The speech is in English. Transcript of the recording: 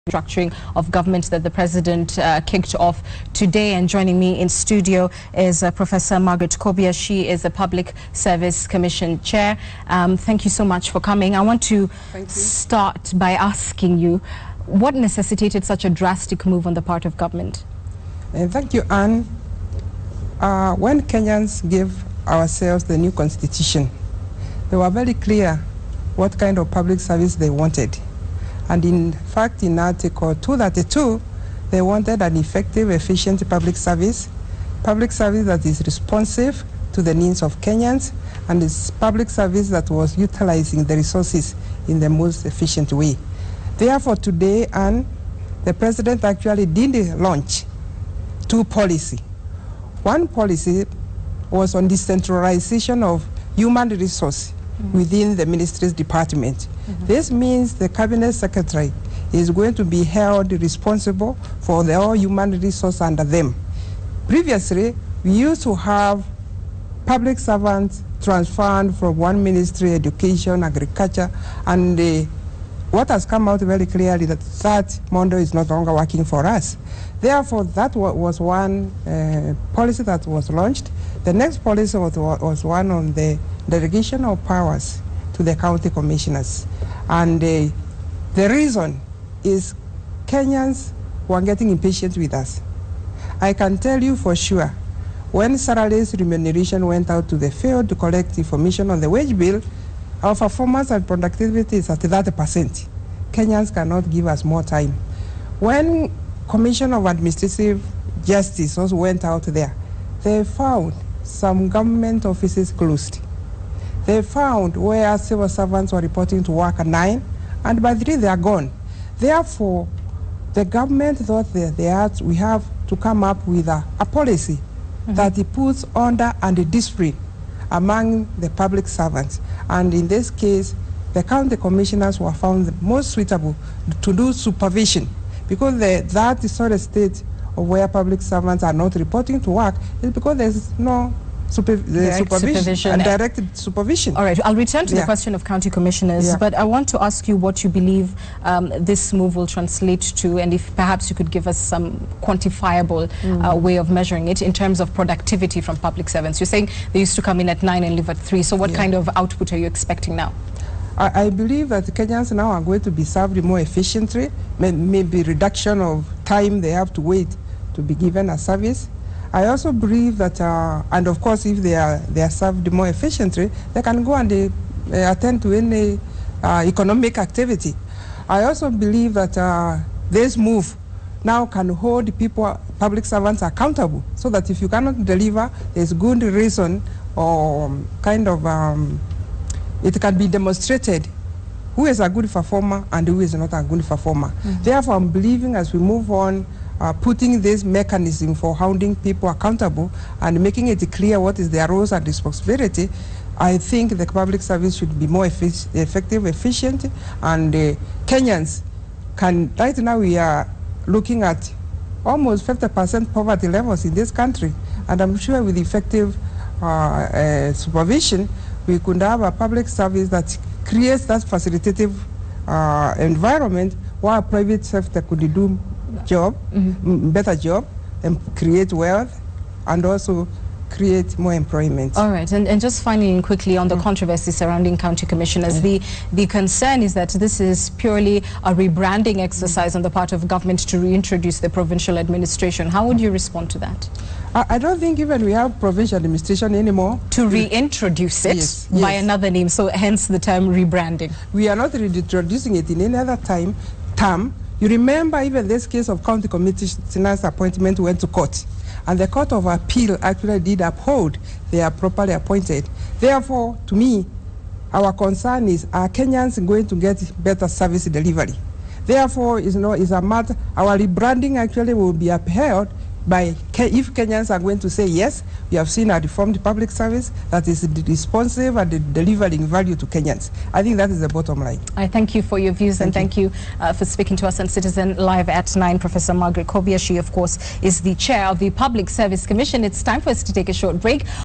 Restructuring of government that the president kicked off today. And joining me in studio is Professor Margaret Kobia. She is the Public Service Commission Chair. Thank you so much for coming. I want to start by asking you, what necessitated such a drastic move on the part of government? Thank you, Anne. When Kenyans gave ourselves the new constitution, they were very clear what kind of public service they wanted. And in fact, in Article 232, they wanted an effective, efficient public service that is responsive to the needs of Kenyans, and it's public service that was utilizing the resources in the most efficient way. Therefore, today, and the president actually did launch two policies. One policy was on decentralization of human resource within the ministry's department. This means the cabinet secretary is going to be held responsible for the all human resource under them. Previously, we used to have public servants transferred from one ministry, education, agriculture, and what has come out very clearly that model is no longer working for us. Therefore, that was one policy that was launched. The next policy was one on the delegation of powers to the county commissioners. And the reason is Kenyans were getting impatient with us. I can tell you for sure, when salaries remuneration went out to the field to collect information on the wage bill, our performance and productivity is at 30%. Kenyans cannot give us more time. When Commission of Administrative Justice also went out there, they found some government offices closed. They found where civil servants were reporting to work at 9, and by 3 they are gone. Therefore, the government thought that we have to come up with a policy that it puts order and discipline among the public servants. And in this case, the county commissioners were found the most suitable to do supervision, because that sort of state of where public servants are not reporting to work is because there's no supervision and directed supervision. All right, I'll return to the question of county commissioners, but I want to ask you what you believe this move will translate to, and if perhaps you could give us some quantifiable way of measuring it in terms of productivity from public servants. You're saying they used to come in at 9 and leave at 3, so what kind of output are you expecting now? I believe that the Kenyans now are going to be served more efficiently, maybe reduction of time they have to wait to be given a service. I also believe that, and of course, if they are served more efficiently, they can go and attend to any economic activity. I also believe that this move now can hold people, public servants, accountable, so that if you cannot deliver, there's good reason or kind of it can be demonstrated who is a good performer and who is not a good performer. Therefore, I'm believing as we move on, putting this mechanism for holding people accountable and making it clear what is their roles and responsibility, I think the public service should be more effective, efficient, and Kenyans can, right now we are looking at almost 50% poverty levels in this country, and I'm sure with effective supervision, we could have a public service that creates that facilitative environment where private sector could do better job and create wealth and also create more employment. All right, and just finally and quickly on the controversy surrounding county commissioners, the concern is that this is purely a rebranding exercise on the part of government to reintroduce the provincial administration. How would you respond to that? I don't think even we have provincial administration anymore. To reintroduce it by another name, so hence the term rebranding. We are not reintroducing it in any other term. You remember even this case of county commissioners' appointment went to court, and the Court of Appeal actually did uphold they are properly appointed. Therefore, to me, our concern is, are Kenyans going to get better service delivery? Therefore, it's a matter, our rebranding actually will be upheld by, if Kenyans are going to say, yes, we have seen a reformed public service that is responsive and delivering value to Kenyans. I think that is the bottom line. I thank you for your views, and thank you for speaking to us on Citizen Live at 9. Professor Margaret Kobia, she, of course, is the chair of the Public Service Commission. It's time for us to take a short break.